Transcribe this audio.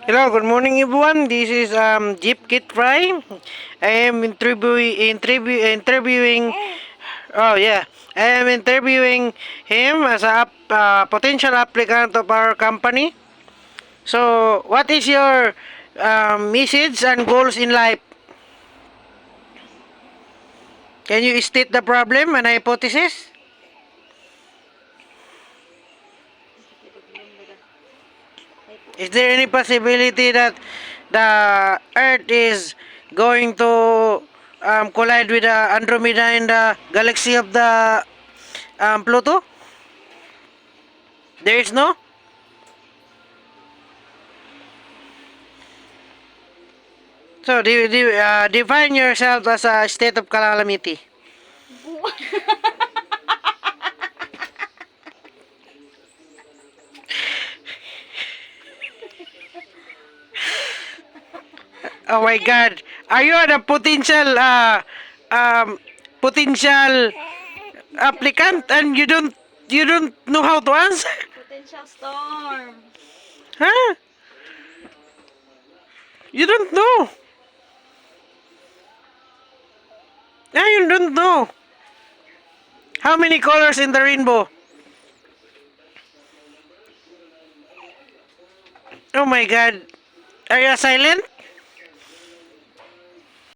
Hello, good morning everyone. This is Jeep Kit Fry. I am interviewing. Oh yeah, I am interviewing him as a potential applicant of our company. So, what is your message and goals in life? Can you state the problem and hypothesis? Is there any possibility that the Earth is going to collide with Andromeda in the galaxy of the Pluto? There is no? So, define yourself as a state of calamity. Oh my God. Are you a um, potential applicant and you don't know how to answer? Potential storm. Huh? You don't know. Yeah, you don't know. How many colors in the rainbow? Oh my God. Are you silent?